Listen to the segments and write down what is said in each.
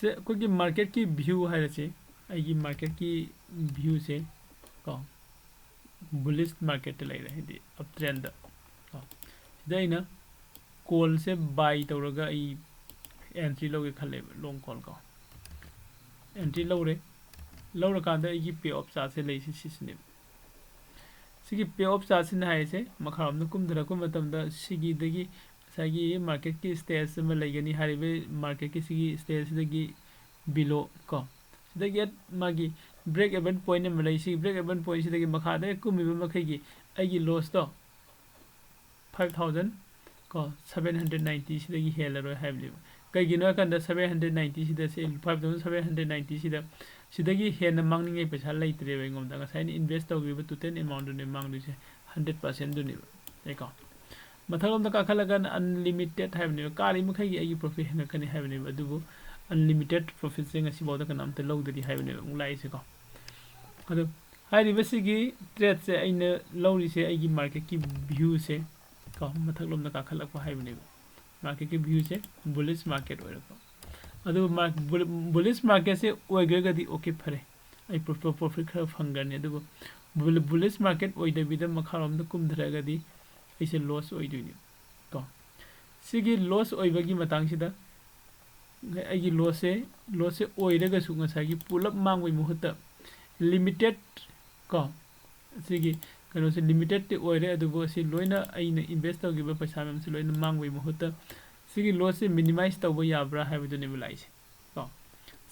से कोई मार्केट की व्यू है से आई मार्केट की व्यू से को बुलिश मार्केट ले रहे हैं अब ट्रेंड को देना कॉल से बाय तौरगा आई एंट्री लोगे खले लॉन्ग कॉल को एंट्री लौरे लौरकांदा आई पे ऑफ चार्ज से ले सिसने सिगी पे ऑफ चार्ज से है से मखाम न कुमधरको मतमदा सिगी दगी सागी मार्केट की स्टेज में लेगनी हारिबे मार्केट की सिगी स्टेज दगी बिलो को सिदगी मागी ब्रेक इवन पॉइंट में ले सी ब्रेक इवन पॉइंट सिदगी मखादा कुमिबे मखैगी आगी लॉस तो 5000 को 790 सिदगी हेलरो हाइबले कईगिनो कंदा 790 सिदा से 5790 सिदा सिदगी हेन मांगनिंगे पैसा लेत्रेबे ngomda ngasai invest tawgiba total amount ne mangduse 100% duni eko mathalom da kakhalagan unlimited haibne kari mukhaigi agi profit hena kani haibne adubu unlimited profit sing asi boda kanam te lowdari haibne ulai se ko adu hairi basigi trade se aina lowri se agi market ki view se ko mathalom da kakhalak pa haibne market ki view se bullish market oirako अदु bullish market से ओइगरगदी okay फरे आई profit खर फंगरने अदु bullish market ओइदबिद मखारोम the कुमधरगदी ऐसे loss ओइदुनी तो सिगी loss ओइबगी Matang सिदा आइगी loss से ओइरगा सु ngसागी पुलप मांगबै मुहत लिमिटेड को सिगी कनो से लिमिटेड ते ओइरे अदुबो सि लोइना आइना इन्वेस्ट तौगिबा पैसा मेम से लोइना मांगबै मुहत सिगी लॉस से मिनिमाइज तब याब्रा है लाइस को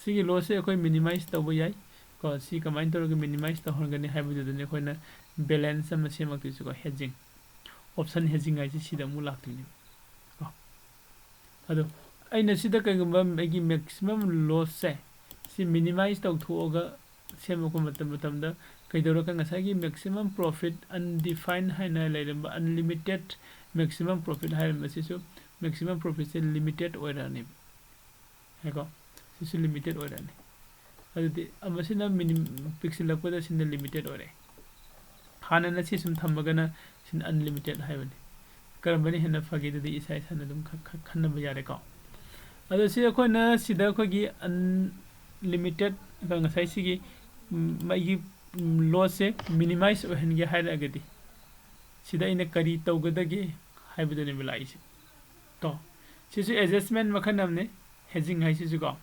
सिगी लॉस से अखोई मिनिमाइज तब याई को सी कमाइन तौर मिनिमाइज तौरगने है बैलेंस को हेजिंग ऑप्शन हेजिंग है सिदा मु लाक्तुनी को अदो अइना सिदा कगुंबा मेगी मैक्सिमम लॉस से सी मिनिमाइज तौथोगा सेमको मतम कईदौरका ngसागी मैक्सिमम प्रॉफिट अनडिफाइंड है लेरंबा अनलिमिटेड मैक्सिमम प्रॉफिट है मैक्सिमम प्रॉफिट से लिमिटेड ओइरानी है को सिसु लिमिटेड ओइरानी अदि अमसिना पिक्सल लपदा सिन लिमिटेड ओइरे हाना न सिसुम थमगना सिन अनलिमिटेड हाइबनी करबनी हेन फगीदि इसाई सन दुम खन्न बजारे को अदो सि अखोना सिदा खोगी अनलिमिटेड गंगसाई सिगी मागी लॉस से मिनिमाइज ओहनगे हाइरगदी सिदा इन करी तौगदगे हाइबदने बिलाइसी तो सिसु एडजस्टमेंट मखन हमने हेजिंग है सिसु को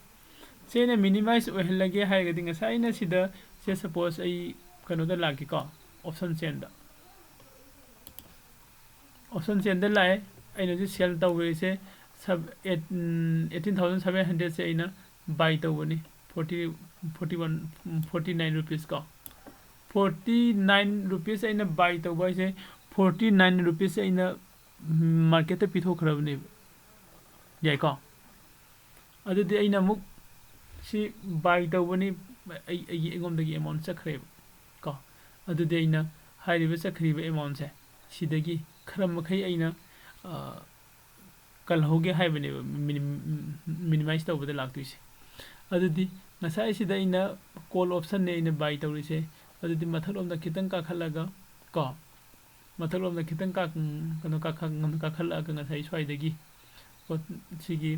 सेने मिनिमाइज ओहलगे हाइगदि ngसाइना सिदा से सपोज आई कनो द लागी को ऑप्शन चेन द लाए आइना जे सेल तौगे से सब 18700 से आइना बाय तौबनी 49 रुपीस को 49 रुपीस आइना बाय तौबा से 49 रुपीस आइना मार्केट पिथो खरबने याई को अदुदि आइना मुक सी बाय तौबनी आई एगोमदगी अमाउंट चखरे को अदुदि आइना हाइरिबे चखरिबे अमाउंट से सिदगी खरम मखै आइना कल होगे हाइबने मिनिमाइज तौबद लाक्तुइसे अदुदि ngसाइ सिदा आइना कॉल ऑप्शन ने आइना बाय तौरिसे अदुदि मथलोमदा खितंग का खलगा को मथलोमदा खितंग का कनो का खलगा ngसाइ स्वाइदगी सिगी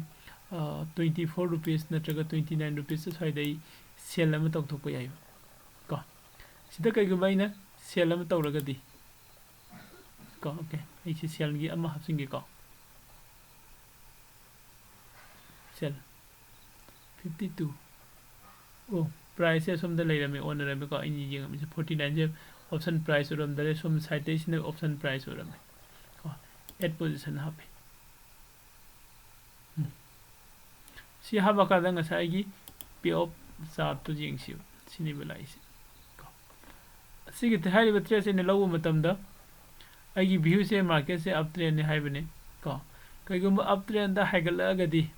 24 रुपीस नत्रगा 29 रुपीस स्वाइदई सेल अमा तौथोप याइ को सिदा कइगबाइना सेल अमा तौरगदी को ओके ऐसी सेल गी अमा हपसिंगे को सेल 52 ओ प्राइस है सोम द लेरमे ओनर में को इन यिंग 49 जे ऑप्शन प्राइस ओरम दरे सोम साइटेशन ने ऑप्शन प्राइस ओरम को 8 पोजीशन हापे सी हाबा का दंग साइगी पे ऑफ चार्ट तो जिंगसियो सिनि बेलाइस को सिगी तहारी बत्रे से ने लव मतम द आइगी व्यू से मार्केट से अप ट्रेंड ने हाइबने को कइगुम अप ट्रेंड द हाइगलगदी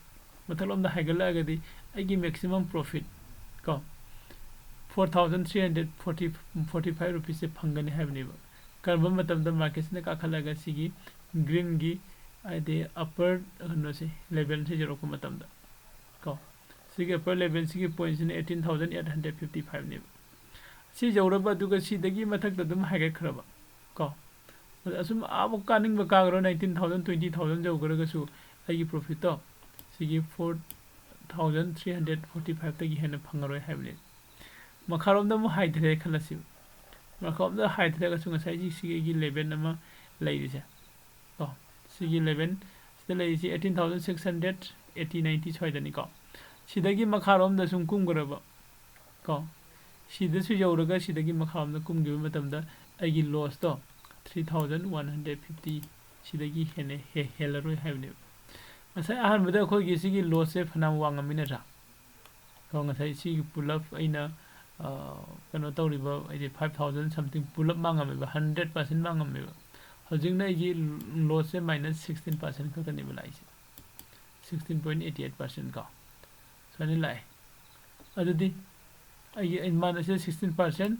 मथलोम द हाइगलगदी आइगी मैक्सिमम प्रॉफिट को 4345 रुपीस से फंगने हाइबने करबम मतम द मार्केट ने का खलगा सिगी ग्रीन गी आइदे अपर नो से लेवल से 0 को मतम द को सिगे अपर लेवल सिगी पॉइंट्स ने 18855 ने सी जौरबा दुगा सिदगी मथक द दुम हाइगे खरबा को असुम आबो कानिंग बकागरो 19000 20000 जौगरगसु आइगी प्रॉफिट तो सिगी 2345 तगी हेन फंगरोय हाइबले मखारोम द मु हाइथरे खलसि मखारोम द हाइथरे ग सुंग साइ सिगी लेवल नमा लैरिसे को सिगी लेवल सिदा लैरिसे 18680 90 सोइदनी को सिदगी मखारोम द सुं कुमगरब को सिदसु यौरगा सिदगी मखारोम द कुमगिब मतमदा आइगी लॉस तो 3150 सिदगी हेने हेलरोय हाइबले असै आहान बदा खोगी सिगी लॉस से फना वांगमिना रा को ngasai si pull up aina kano tawriba ai 5000 something pull up mangam 100% mangam hojing na gi loss se -16% ka kani bulai 16.88% ka so ni lai adudi ai in man se 16%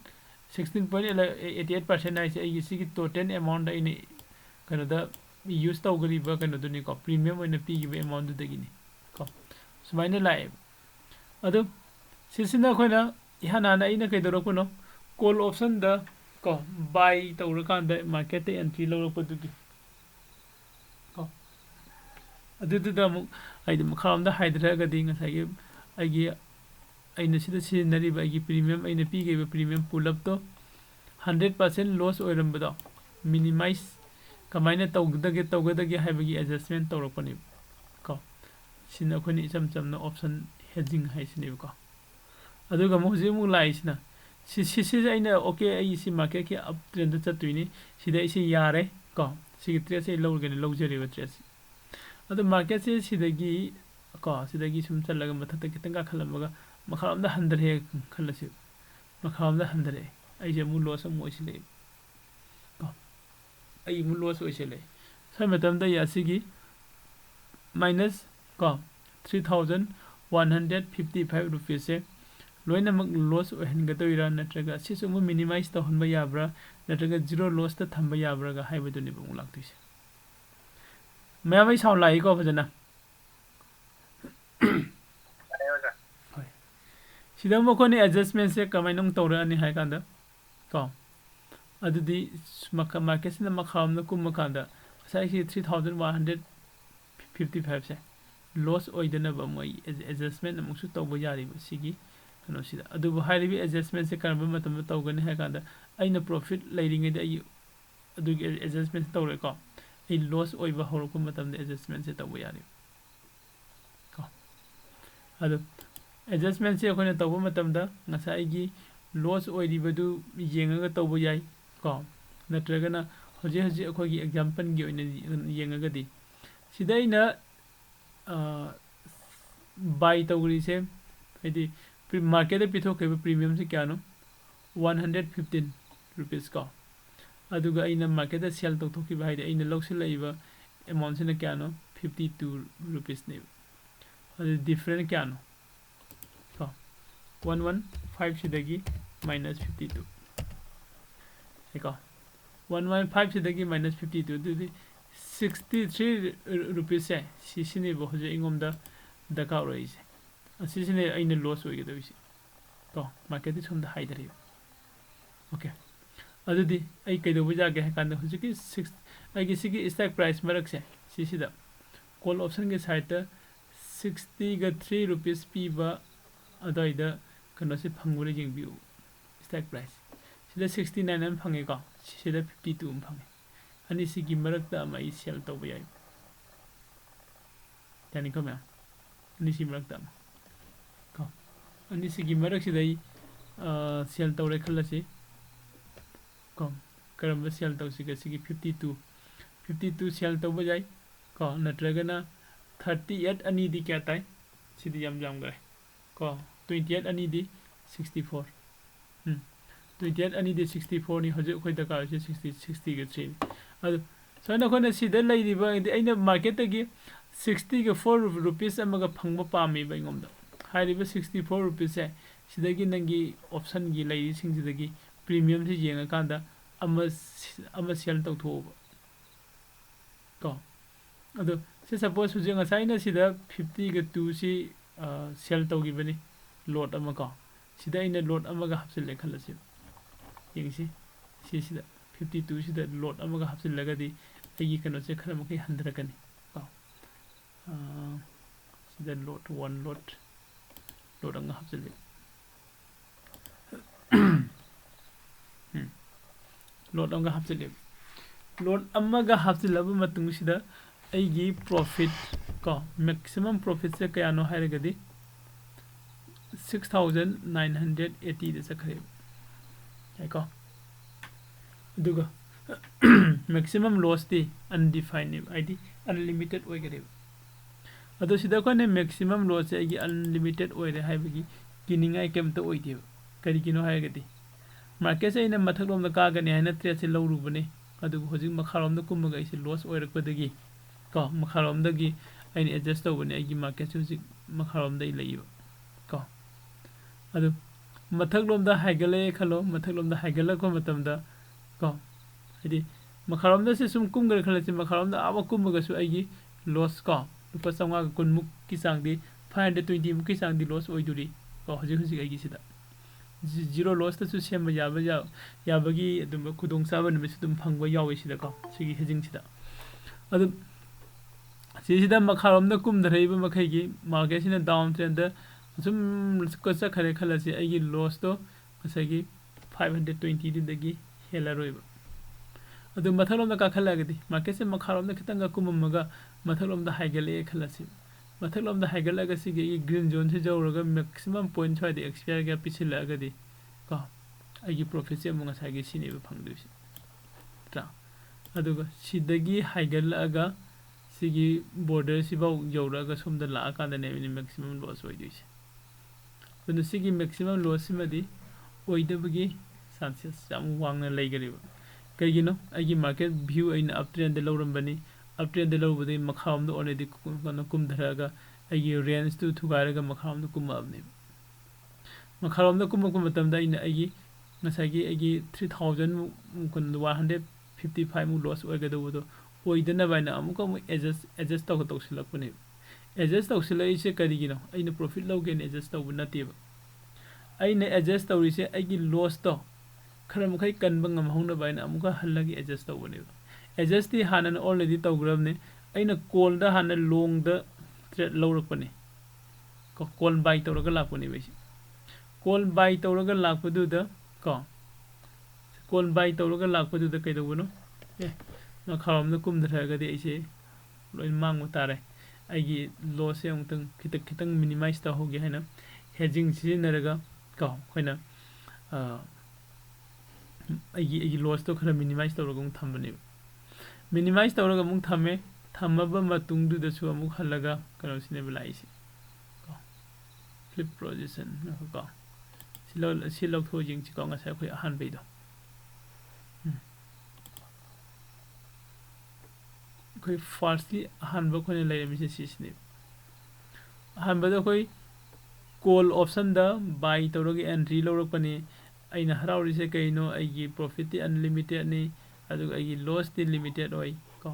16.88% ai se ai si total amount ai ni kano da use tawgari ba kano duni ko premium oina pi gi amount du dagi ni ko so mai ni lai अदु सिसिना खोना इहाना ना इना कैदरो कुनो call option the को bye तौर कान the market entry लौरक पदुगी को अदु the मु आइद मखाम the हाइदरा गदि ngसाइ आइगी आइना सिदा सिनरी बाइगी प्रीमियम आइना पीगे प्रीमियम पुल अप तो 100% लॉस ओइरम बदो मिनिमाइज कमाइना तौगदगे हाइबगी एडजस्टमेंट तौरकपनि को सिना खोनि इचम चमना option hedging haisini ko aduga mo jimu laisina si aina okay ai si market ki up trend da chattuini sida isi yare ko si trade se lowgani lowjeri ba trade adu market se sidagi ko sidagi sum chalaga mathata kitanga khalamaga makharam da 100 he khalasi makharam da 100 ai je mu loss mo isile ko ai mu loss oisile sa matam da yasigi minus ko 3155 rupees se loina mak loss ohen ga toira natraga sisumu minimize to honba yabra natraga zero loss ta thamba yabra ga haibu ni bung laktuise mayamai sound lai ko bajana sida mo ko ni adjustment se kamai nong tawra ani hai kanda ko adudi market sina makham na kum kanda sai 3155 se loss oidana ba moi adjustment amuksu tawba yari sigi kano sida adu hairibi adjustment se karba matam tawgani ha kanda aina profit leiringai da adu adjustment tawre ko ai loss oiba horko matam de adjustment se tawba yari ko adu adjustment se khona tawba matam da ngasai gi loss oiriba du yengaga tawba yai ko natragana hoje akogi example gi oina yengaga di sida ina buy tawri se hidi market e pitho ke premium se kya no 115 rupees ka aduga aina market e sell to thoki bai de aina loksil laiba amount se na kya no 52 rupees ne adu different kya no ka 115 sidagi minus 52 eka 115 sidagi minus 52 du 63 rupees se sisini bo hoje ingomda daka roise asisini aina loss hoige dobisi to market somda haidari okay adudi ai kaido buja ge kan hoje ki 6 ai gi sigi stock price marak se sisida call option ge side ta 60 ga 3 rupees pi ba adaida kano se phangure jing bi stock price sida 69 am phange ka sida 52 am phange ani sigi marakta mai sell to bayai tani ko ma ani si marakta ko ani sigi marak si dai sell to re khalasi ko karam sell to sigi 52 sell to bayai ko natragana 38 ani di kya tai sidi jam gare ko 28 ani di 64 28 ani di 64 ni hoje khoi da ka 60 ga 3 adu soina khona sida leidiba aina market gi 60 ga 4 rupees amaga phangba pami ba ingomda hairiba 64 rupees se sidagi nangi option gi leiri sing sidagi premium se yenga kanda ama sell tau tho ko adu se suppose huje nga saina sida 50 ga 2 si sell tau gi bani lot ama ko sida ina lot amaga hapsil le khalasi yengsi sida 52 sida lot amaga hapsil lagadi ai kano se khara makai 100 kani sida lot 1 lot lot अमगा हापचिल्ले lot अमगा हापचिल्ले lot अमगा हापचिल्लबा मतुंगसिदा अैगी profit को maximum profit से कयानो हायरगदी 6980 दे चखरे याको दुगा मैक्सिमम लॉस दी अनडिफाइनेबल आईडी अनलिमिटेड ओइगरे अदो सिदा कोने मैक्सिमम लॉस से अैगी अनलिमिटेड ओइरे हायबगी किनिंगाय केमता ओइदेब करिगिनो हायगदी मार्केट से इन मथकलोम द कागने हायना ट्रेड से लौरुबने अदु होजिक मखारोम द कुमगा इसे लॉस ओइरकपदगी को मखारोम दगी अैनि एडजस्ट तौबने अैगी मार्केट से होजिक मखारोम द इलैयो को अदु मथकलोम द हायगले खलो मथकलोम द हायगलको मतमदा को हदि मखारोम द से सुम कुमगर खलसे मखारोम द आवा कुमगसु अैगी लॉस को लुपा चंगा कुनमुक की चांगदी 520 मुक की चांगदी लॉस ओइदुरी को होजिक होजिक अैगी सिदा जीरो लॉस तसु सेम याबगी अदुम खुदोंग चाबा नमिस तुम फंगबा यावे सिदा को सिगी हेजिंग सिदा अदु सिदा मखारोम द कुम दरैबा मखैगी मार्केट सिना डाउन ट्रेंड द सुम कसा खरे खलसे अैगी लॉस तो कसैगी 520 दगी हेला रोइबा अदु मथलोम द काखलागदी मार्केट से मखारोम द खितंग कुममगा मथलोम द हाइगले खलसे मथलोम द हाइगलगा सिगी ग्रीन जोन से जौरगा मैक्सिमम पॉइंट फाइव एक्सपायर गा पिछिलगदी को अैगी प्रॉफिट से मुंगा सागी सिनेबा फंगदुसि ता अदुगा सिदगी हाइगलगा सिगी बॉर्डर सिबाव जौरगा सोमदा लाकांदने मैक्सिमम लॉस ओइदुसि अदु सिगी मैक्सिमम लॉस सिमदी ओइदबगी चांसेस जाम वांगना लैगरिबा करिगिनो अैगी मार्केट व्यू अैन अप ट्रेंड द लौरंबनी अप ट्रेंड द लौबदे मखाम द ऑलरेडी कुमधरागा अैगी रेंज टू थुगारगा मखाम द कुमअबने मखाम द कुमको मतमदा इन अैगी नसागी अैगी 3155 मु लॉस ओइगदबदो ओइदना बायना अमुक मु एडजस्ट तौसिलकपने एडजस्ट तौसिलैसे करिगिनो अैन प्रॉफिट लौगेन एडजस्ट तौब नतेबा अैन एडजस्ट तौरिसे अैगी लॉस तो खरा मखै कनबा ngam बायना अमुक हल्लगी एडजस्ट तौबने एडजस्ट दी हानन ऑलरेडी तौग्रबने अैन कॉल द हान लोंग द ट्रेड लौरकपने को कॉल बाय तौरगा लापने बैसे कॉल बाय तौरगा लापदुदा को कॉल बाय तौरगा लापदुदा कैदबनो ए मखाम द कुमधरागदी ऐसे लोइन मांग तारे अैगी लॉस से उंतंग खितंग मिनिमाइज तहोगे हैना हेजिंग सिनरगा को खैना अैगी लॉस तो खरा मिनिमाइज तौरगा थंबने मिनिमाइज तौरगा मुंग थमे थमबा मतुंगदुदसु अमुक हल्लगा कनो सिनेबा लाइसे को फ्लिप पोजीशन को सिलो थो जिंग Chico ngasa khoi ahan beido khoi firstly ahan ba khone lairami se sisne ahan ba da khoi call option da buy tawrogi entry lorokpani aina harauri se kaino aigi profit unlimited ni adu aigi loss ti limited oi ko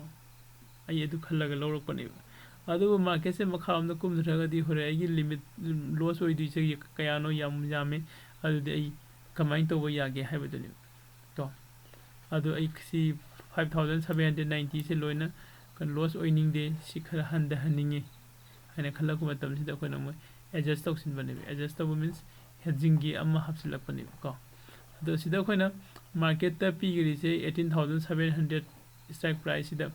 ai adu khallaga lorokpani adu market se makharam da kumdraga di hore aigi limit loss oi di se kayano yam yame adu de ai kamain to yage haibaduni to adu ai si 5790 se loina kan loss oi ning de si khara handa haninge ana khalla ko matam si da ko namu adjust toksin bane adjust to means hedging gi amma hapsilak bane ko adu sida ko na market ta pi giri se 18700 strike price sida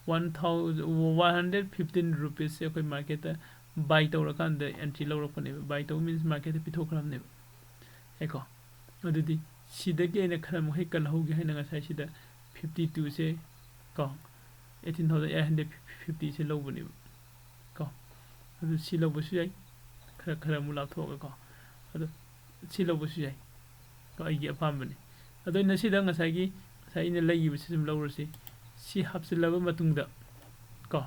1115 rupees se ko market ta buy to rakan the entry lo rakone buy to means market ta pithokram ne eko adu di sida ge na khara mo hekal hoge haina nga sai sida 52 se ko 18850 se lo bane ko adu si lo bu yai khara mu la thoga ko adu si lo bu yai ko ai gi apam bane adu na sida nga sai gi sai ina lagi bi sim lo rasi si hapsilaba matungda ko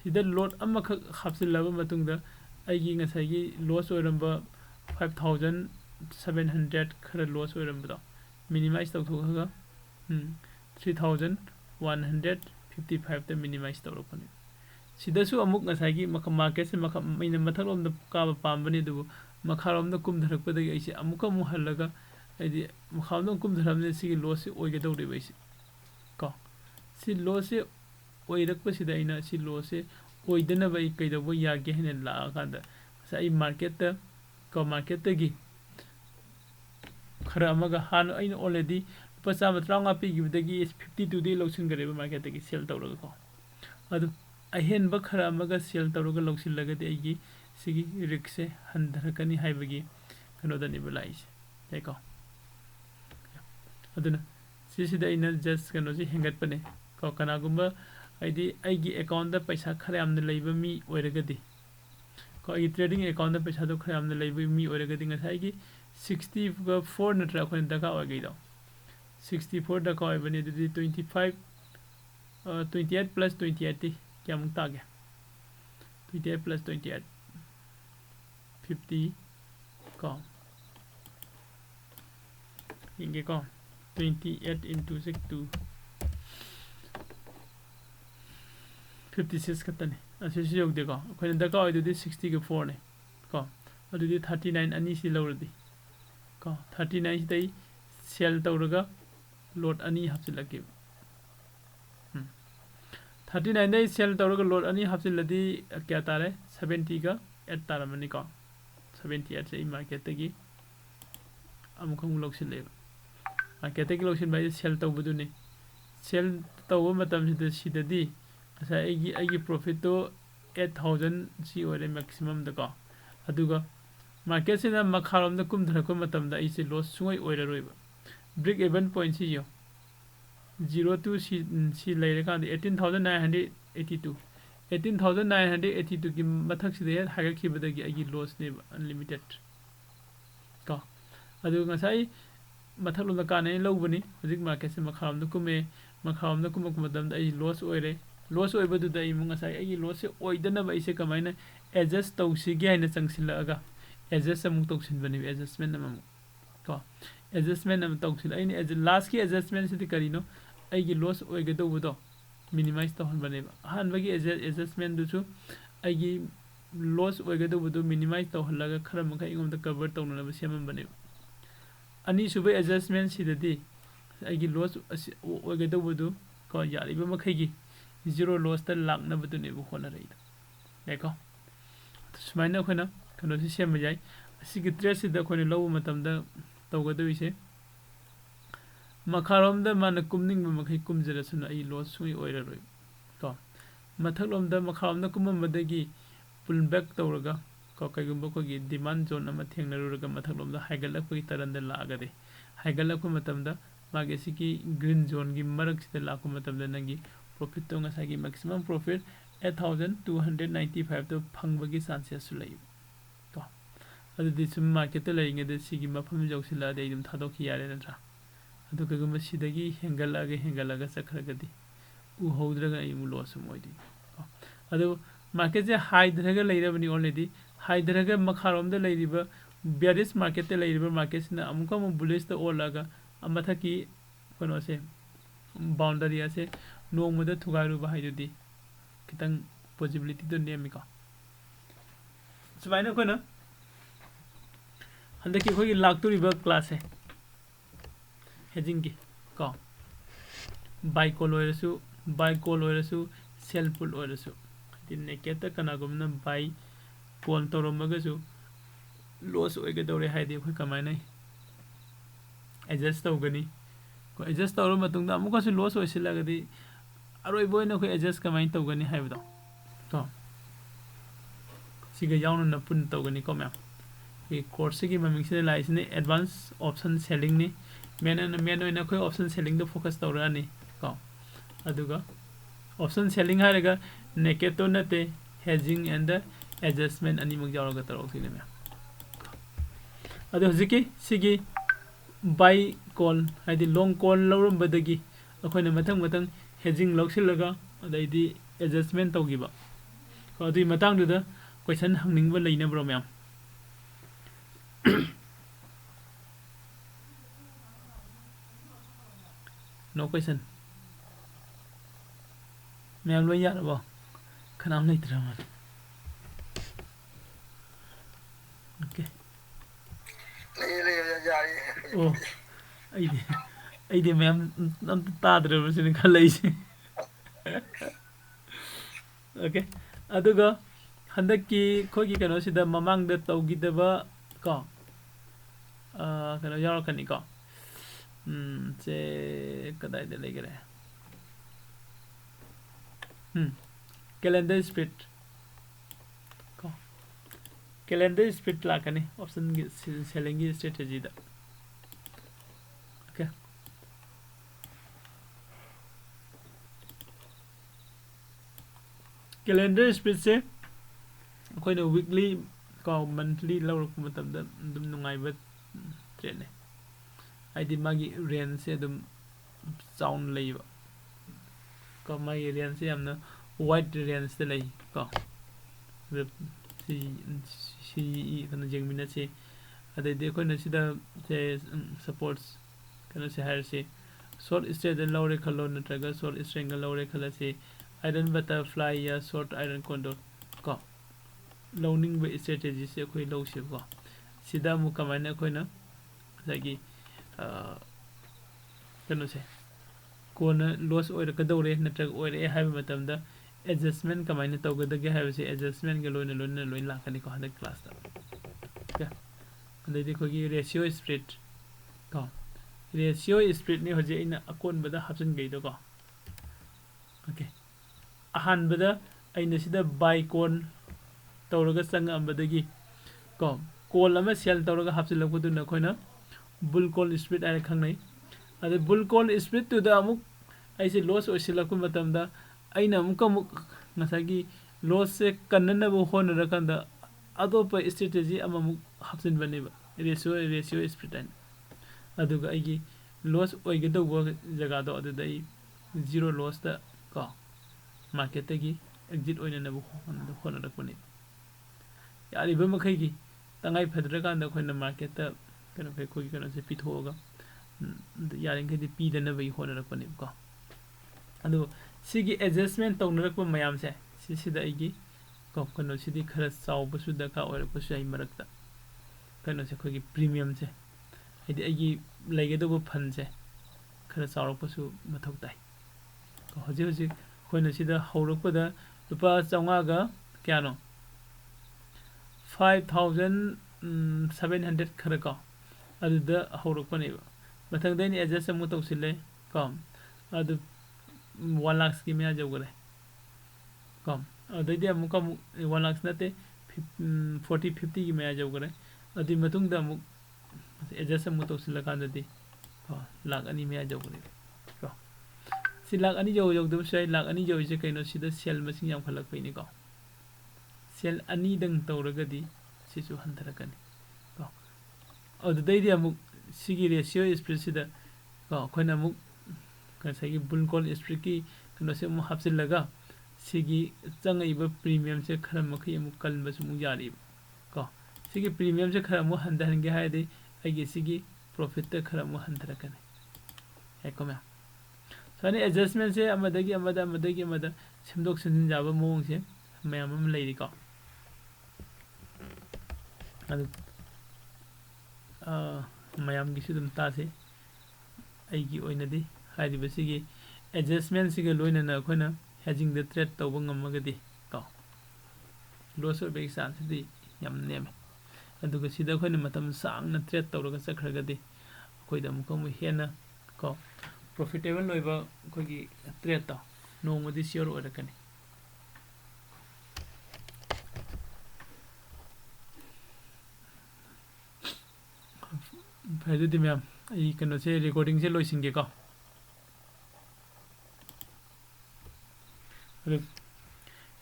sida load amma hapsilaba matungda ai gi nga sai gi loss oiramba 5700 khara loss oiramba minimize tawthoga 3155 ta minimize tawrokone sidasu amuk nga sai gi market se maina mathalom da ka ba pambani du makharom da kumdharak padagi aise amuka mu halaga ai makharom da kumdharamne sigi loss oige dawri baise ko si loss se oirak pasida ina si loss se oidana bai kaida bo yage hene la kanda sai market ta को market तगी खरा अमगा हान अइन already लुपा Chama त्रांगा पीगिबदगी 52 दे लौसिन गरेबा market तगी cell तौरगा को अदु अहेन ब खरा अमगा cell तौरगा लौसिन लगदे आइगी सिगी risk से हंधरकनी हाइबगी कनोदनी बलाइस देखो अदुना सिसिदा इन जस्ट कनोजी हेंगत पने को कनागुंबा आइदी आइगी अकाउंट दा पैसा खरा यामना लैबा मी ओइरगदी को आई ट्रेडिंग अकाउंट दा पैसा दो खरा यामना लैबा मी ओइरगदी ngसाइगी 64 नत्र अखोन दका ओइगैदो 64 दका ओइबनी दुदी 25 28 plus 28 क्या मुंग तागे 28 plus 28 50 को इंगे को 28 into 62 56 खतने असिसि योगदे को अखोन दका ओइदुदी 60 के 4 ने को अदुदी 39 अनि सि लौरदी को 39 सिदै सेल तौरगा लोड अनि हापसिलके 39 दे सेल तौरगा लोड अनि हापसिलदी क्या तारे 70 का 8 तारमनि को 78 से मार्केट तगी अमुखंग लौसिले मार्केट तगी लौसिन बाय सेल तौबदुने सेल तौब मतम सिददी असा आइगी प्रॉफिट तो 8000 सी ओरे मैक्सिमम दको अदुगा मार्केट से मखारोम द कुम धरको मतम दा इसे लॉस सुंगै ओइरा रोइबा ब्रेक इवन पॉइंट सी यो 02 सी लेरे का 18982 18982 की मथक से हागा खिबदगी आइगी लॉस ने अनलिमिटेड का अदु ngसाइ मथक लोम का नै लौबनी हजिक मार्केट से मखारोम द कुमे मतम दा आई लॉस ओइरे लॉस ओइबदु दा इमु ngसाइ आइगी लॉस से ओइदना बा इसे कमाइना एडजस्ट तौसिगे हाइना चंगसिलगा एडजस्ट अमु तौसिनबनि एडजस्टमेंट अमु को एडजस्टमेंट अमु तौसिल आइने लास्ट की एडजस्टमेंट से करिनो आइगी लॉस ओइगदौबदो मिनिमाइज तौहनबने हानबगी एडजस्टमेंट दुसु आइगी लॉस ओइगदौबदो मिनिमाइज तौहलगा खरा मखा इंगोमदा कवर तौननबा सेमबने अनि सुबे एडजस्टमेंट सिददी आइगी लॉस ओइगदौबदो को यारिबा मखैगी जीरो लॉस त लाखनबदुने बु होना रहिदा देखो सुमाइना खोना कनो से सेम जाय असिगी ट्रेड सिदा खोने लौ मतमदा तौगदोइसे मखारोम द मान कुमनिंग मखै कुमजरसुन आई लॉस सुई ओइरा रोइ को मथलोम द मखारोम द कुममबदगी पुल बैक तौरगा को कैगुंबो कोगी डिमांड जोन अमा थेंगनरुरगा मथलोम द हाइगलकपगी तरंद लागदे हाइगलकप मतमदा मागे सिकी ग्रीन जोन गी मरक सिदा लाको मतमदा नंगी प्रॉफिट तो ngसागी मैक्सिमम प्रॉफिट 8295 तो फंगबगी चांसेस सुलै तो अदुदि सुम मार्केट लैंगे दे सिगी मफम जौसिला दे इदम थादोखि यारे नत्रा अदु कगम सिदगी हेंगलगा चखरगदी उ हौद्रगा इमु लॉस मोइदि अदु मार्केट जे हाइद्रगा लैरबनि ऑलरेडी हाइद्रगा मखारोम द लैरिबा बेरिस मार्केट ते लैरिबा मार्केट सिना अमुका मु बुलिश त ओलागा अमथकी कोनो से बाउंड्री से नोंगमदा थुगारुबा हाइदुदि कितंग पॉसिबिलिटी तो नेमिका सुमाइना कोना हंदकी खोगी लाक्तुरिबा क्लास है हेजिंग की को बाय कॉल ओइरसु सेल पुल ओइरसु दिने केता कनागुमना बाय कॉल तोरमगसु लॉस ओइगदौरे हाइदि खोय कमाइनै एडजस्ट तौगनी को एडजस्ट तौर मतुंगदा अमुकसु लॉस ओइसिलगदी अरोइबोइना खोय एडजस्ट कमाइन तौगनी हाइबदो तो सिगा याउन न पुन तौगनी को मैम ये कोर्स की ममिंग से लाइसने एडवांस ऑप्शन सेलिंग ने मेन ओइना खोय ऑप्शन सेलिंग दो फोकस तौरानी को अदुगा ऑप्शन सेलिंग हारेगा नेकेट तो नते हेजिंग एंड द एडजस्टमेंट अनिमक जावरगा तौरसिने मैम अदु हजिकी सिगी बाय कॉल हाइदि लॉन्ग कॉल लौरमबदगी अखोयना मथंग हेजिंग लौसिलगा अदैदि एडजस्टमेंट तौगिबा को अदुइ मतंगदुदा क्वेश्चन हंगनिंगबा लैनब्रो मैम नो क्वेश्चन मैम लो यारबो खनाम लेत्रमन ओके ओ आइदे मैम नम ताद्रबसिन खलैसे ओके अदुगा हंदकी खोगी कनो सिदा ममांग the तौगिदबा ko kano yarakani ko se kadai de legare calendar split ko calendar split lakani option selling strategy da okay calendar split se akoina weekly ko monthly lawrak matamda dum nungai ba trade ne aidi magi range se dum sound leiba ko magi range se amna wide range de lei ko si kana jengmina se adai de akoina sida se supports kana se higher se short Straddle lawre khalo natraga short Strangle lawre khala se iron butterfly ya short iron condor ko loaning by strategy se koi low se ko sida mu kamaina koina sagi kano se kona loss oira ka dawre natrag oira e haiba matamda adjustment kamaina tawgadage haiba se adjustment ga loina loin lakani ko hada class ta okay andai de kogi ratio split ko ratio split ni hoje ina akon bada hapsan gai do ko okay ahan bada aina sida buy con tawraga sang ambadagi ko call ama sell tawraga hapsilak budu na khoina bull call split ai khangnai ade bull call split to da amuk aise loss oisilak matamda aina amuk ngasagi loss se kanna bu hona rakanda adopa strategy amamuk hapsin baneba ratio split ai aduga aigi loss oigado jaga do adu dai zero loss da ko market tagi exit oina na bu hona rakuni yari ba makai gi tangai phadra kan da khoina market ta kana kai khoi kana se pithoga yari ngai di pi da na bai hona rakuni ko adu sigi adjustment tawna rakpa mayam se sida aigi ko kana sidi khara saw bu su da ka ora ko sai marakta kana se khoi gi premium se aidi aigi laiga do bu fan se khara saw rak su mathok tai ko hoji khoina sida haurak da lupa chawnga ga kyano 5700 khara ko aduda haurak pani mathang dai ni adjust mu tawsile ko adu 1 lakhs ki me ajogare ko adu dia mu kam 1 lakhs nate 40 50 ki me ajogare adu matung da mu adjust mu tawsile kan dadi ko lakh ani me ajogare ko si lakh ani jo du sai lakh ani jo je kaino sida sell masing yam khalak paini ko sel ani dang tawragadi sisu hantarakani ko adu dai dia mu sigi ratio split sida ko khoina mu kan sagi bull call split ki kano se mu hapsil laga sigi changai ba premium se kharam makhai mu kalba su mu yari ko sigi premium se kharam mu handan ge haide agi sigi profit ta kharam mu hantarakani hai ko ma sani adjustment se amadagi amada simdok sin jaba mong se mayam am leiri ko adu mayam gi sidum ta se aigi oinadi haidi basigi adjustment siga loina na khona hedging the trade tawba ngamagadi ko loss or big chance di yam neme aduga sida khona matam sang na trade tawraga sakhragadi koida muko mu hena ko profitable loiba kogi trade ta no modi sure orakani फायदे दि ma'am आई कनो से recording से लोइसिंगे को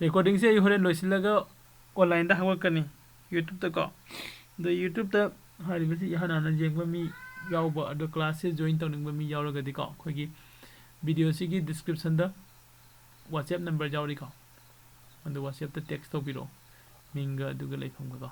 recording से होरे लोइसिलगा online दा हवकनी YouTube ता को द YouTube ता हारिबसि यहाना ना जेंगबा मी यावबा अदो क्लास से जॉइन तौनिंगबा मी यावरगदि को खोगी वीडियो सिगी डिस्क्रिप्शन दा WhatsApp नंबर जावरि को अंदो WhatsApp ता टेक्स्ट तो बिरो मिंगा दुगा लेफंगा को